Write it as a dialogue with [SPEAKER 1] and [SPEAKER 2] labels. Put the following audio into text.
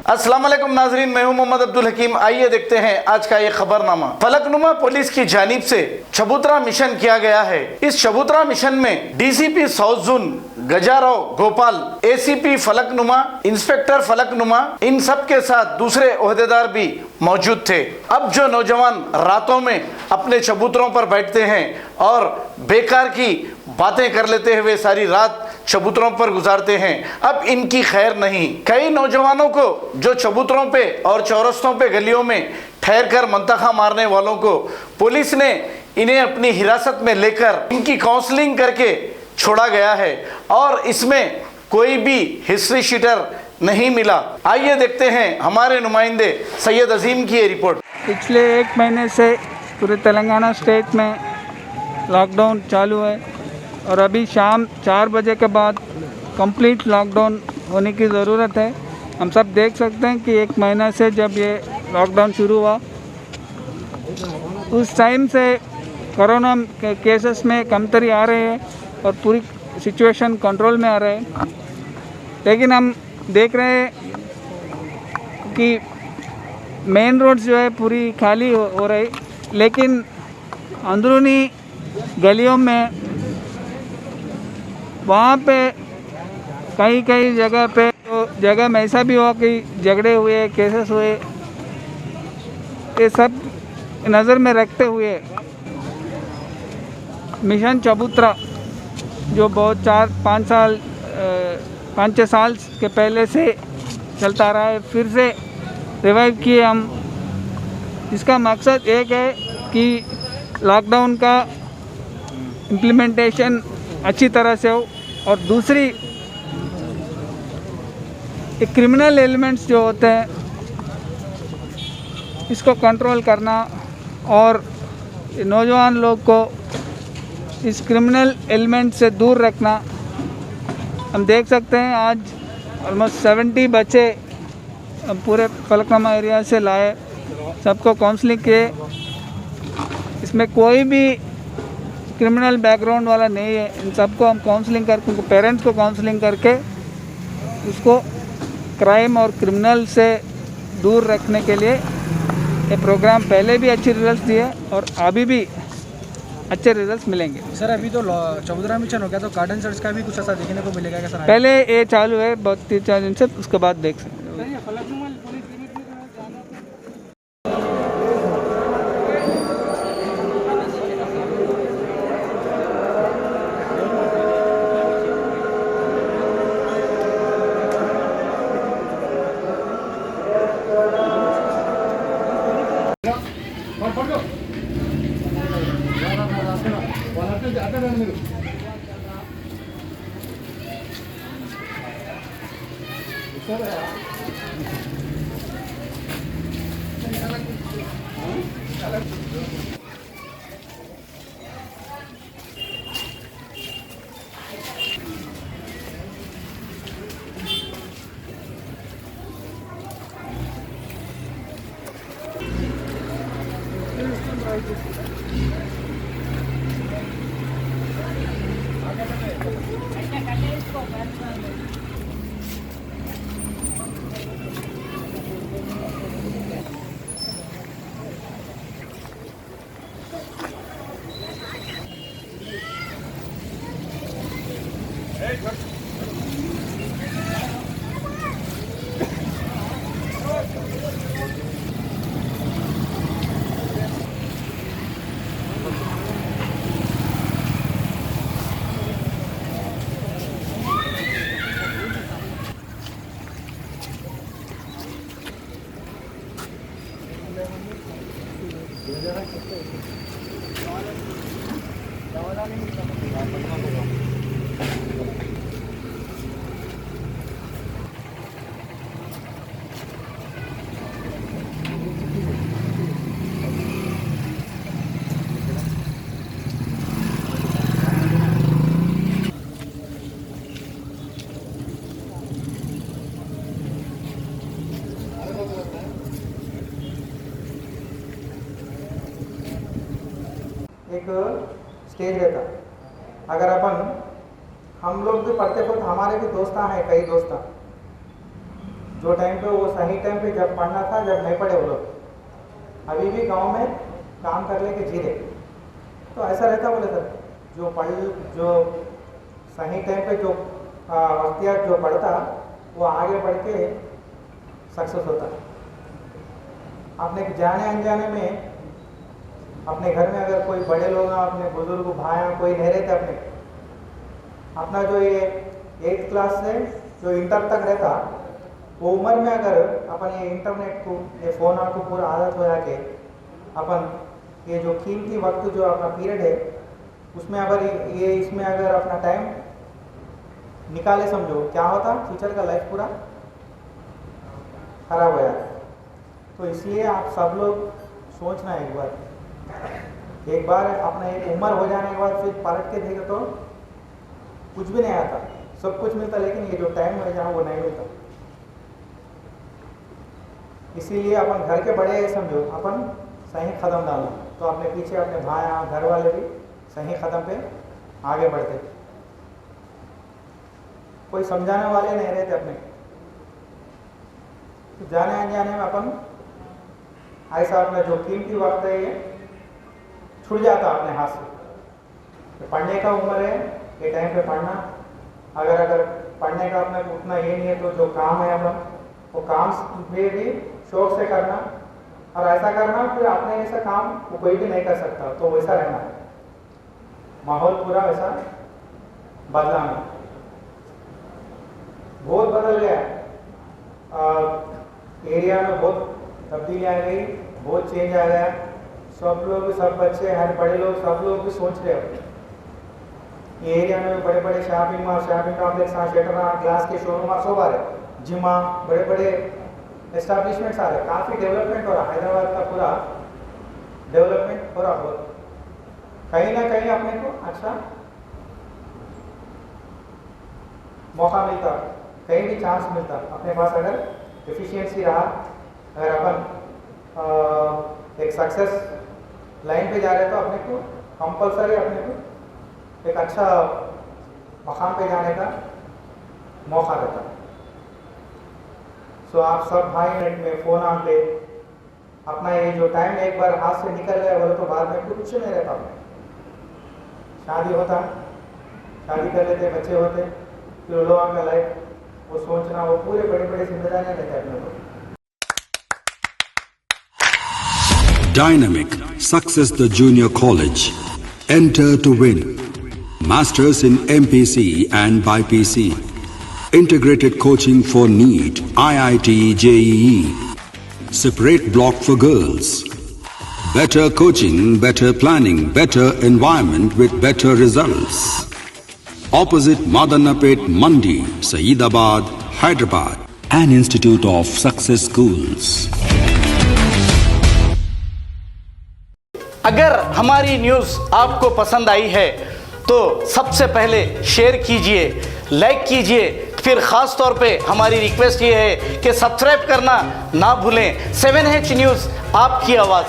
[SPEAKER 1] अस्सलाम वालेकुम नाजरीन, मैं हूं मोहम्मद अब्दुल हकीम। आइए देखते हैं आज का ये खबरनामा। फलकनुमा पुलिस की जानिब से चबूतरा मिशन किया गया है। इस चबूतरा मिशन में DCP south zone Gajarao Gopal, ACP Falaknuma, inspector Falaknuma, इन सब के साथ दूसरे ओहदेदार भी मौजूद थे। अब जो नौजवान रातों में अपने चबूतरों पर बैठते हैं और बेकार की बातें कर लेते हुए सारी रात चबूतरों पर गुजारते हैं, अब इनकी खैर नहीं। कई नौजवानों को जो चबूतरों पे और चौरस्तों पे गलियों में ठहर कर मंतखा मारने वालों को पुलिस ने इन्हें अपनी हिरासत में लेकर इनकी काउंसलिंग करके छोड़ा गया है और इसमें कोई भी हिस्ट्री शीटर नहीं मिला। आइए देखते हैं हमारे नुमाइंदे सैयद अजीम की ये रिपोर्ट।
[SPEAKER 2] पिछले एक महीने से पूरे तेलंगाना स्टेट में लॉकडाउन चालू है और अभी शाम 4 बजे के बाद कंप्लीट लॉकडाउन होने की ज़रूरत है। हम सब देख सकते हैं कि एक महीना से जब ये लॉकडाउन शुरू हुआ उस टाइम से कोरोना के केसेस में कमतरी आ रहे हैं और पूरी सिचुएशन कंट्रोल में आ रहे हैं, लेकिन हम देख रहे हैं कि मेन रोड्स जो है पूरी खाली हो रही, लेकिन अंदरूनी गलियों में वहाँ पे कई जगह पे तो जगह में ऐसा भी हुआ कि झगड़े हुए, केसेस हुए। ये सब नज़र में रखते हुए मिशन चबूतरा जो बहुत 5-6 साल के पहले से चलता रहा है, फिर से रिवाइव किए हम। इसका मकसद एक है कि लॉकडाउन का इम्प्लीमेंटेशन अच्छी तरह से हो और दूसरी एक क्रिमिनल एलिमेंट्स जो होते हैं इसको कंट्रोल करना और नौजवान लोग को इस क्रिमिनल एलिमेंट से दूर रखना। हम देख सकते हैं आज ऑलमोस्ट 70 बच्चे पूरे फलकनुमा एरिया से लाए, सबको काउंसलिंग किए। इसमें कोई भी क्रिमिनल बैकग्राउंड वाला नहीं है। इन सबको हम काउंसलिंग करके, उनको पेरेंट्स को काउंसलिंग करके उसको क्राइम और क्रिमिनल से दूर रखने के लिए ये प्रोग्राम पहले भी अच्छे रिजल्ट्स दिए और अभी भी अच्छे रिजल्ट्स मिलेंगे।
[SPEAKER 3] सर अभी तो चबूतरा मिशन हो गया, तो कार्डन सर्च का भी कुछ ऐसा देखने को मिलेगा क्या सर?
[SPEAKER 2] पहले ये चालू है बहुत 3-4 दिन से, उसके बाद देख सकते हैं।
[SPEAKER 4] एक स्टेज रहता। अगर अपन हम लोग भी पढ़ते वक्त हमारे भी दोस्त हैं, कई दोस्त जो टाइम पे वो सही टाइम पे जब पढ़ना था, जब नहीं पढ़े वो लोग अभी भी गांव में काम कर लेके जी रहे। तो ऐसा रहता बोले सर, जो सही टाइम पे जो अख्तियार जो पढ़ता वो आगे बढ़ के सक्सेस होता। आपने जाने अनजाने में अपने घर में अगर कोई बड़े लोग हैं, अपने बुजुर्ग भाई कोई नहीं रहते, अपना जो ये 8th क्लास से जो इंटर तक रहता, वो उम्र में अगर अपन ये इंटरनेट को, ये फ़ोन को पूरा आदत हो जाके अपन ये जो कीमती वक्त जो अपना पीरियड है उसमें अगर ये इसमें अगर अपना टाइम निकाले, समझो क्या होता, फ्यूचर का लाइफ पूरा खराब हो जाता। तो इसलिए आप सब लोग सोचना एक बार अपना एक उम्र हो जाने के बाद फिर पलट के देखे तो कुछ भी नहीं आता, सब कुछ मिलता, लेकिन ये जो टाइम है जहाँ वो नहीं मिलता। इसीलिए अपन घर के बड़े समझो, अपन सही कदम डालना तो अपने पीछे अपने भाई घर वाले भी सही कदम पे आगे बढ़ते। कोई समझाने वाले नहीं रहते अपने, तो जाने अनजाने में अपन ऐसा अपना जो कीमती वक्त है ये छूट जाता अपने हाथ से। तो पढ़ने का उम्र है, ये टाइम पे पढ़ना, अगर पढ़ने का अपना उतना ये नहीं है तो जो काम है अपन वो काम में भी शौक से करना, और ऐसा करना फिर अपने ऐसा काम वो कोई भी नहीं कर सकता, तो वैसा रहना है। माहौल पूरा वैसा बदला नहीं, बहुत बदल गया, एरिया में बहुत तब्दीली आ गई, बहुत चेंज आ गया। सब लोग, सब बच्चे, हर बड़े लोग, सब लोग भी सोच रहे हो ये एरिया में बड़े बड़े शॉपिंग कॉम्प्लेक्स, थिएटर, ग्लास के शोरूम सब आ रहे, जिम, बड़े बड़े एस्टैब्लिशमेंट्स आ रहे, काफ़ी डेवलपमेंट हो रहा। हैदराबाद का पूरा डेवलपमेंट हो रहा, बहुत कहीं ना कहीं अपने को अच्छा मौका मिलता, कहीं भी चांस मिलता अपने पास, अगर एफिशिएंसी रहा, अगर अपन एक सक्सेस लाइन पे जा रहे तो अपने को कंपलसरी अपने को एक अच्छा मकाम पे जाने का मौका रहता। सो आप सब भाई मिनट में फ़ोन आन पे अपना ये जो टाइम एक बार हाथ से निकल गया बोले तो बाद में कुछ नहीं रहता। शादी होता, शादी कर लेते, बच्चे होते, फिर लोगों का लाइफ वो सोचना, वो पूरे बड़े बड़े जिम्मेदारियाँ रहते अपने को।
[SPEAKER 5] Dynamic Success the Junior College. Enter to win. Masters in MPC and BPC. Integrated coaching for NEET, IIT, JEE. Separate block for girls. Better coaching, better planning, better environment with better results. Opposite Madanapet Mandi, Saeedabad, Hyderabad. An institute of success schools.
[SPEAKER 1] अगर हमारी news आपको पसंद आई है तो सबसे पहले share कीजिए, like कीजिए, फिर ख़ास तौर पे हमारी रिक्वेस्ट ये है कि सब्सक्राइब करना ना भूलें। 7H न्यूज़, आपकी आवाज़।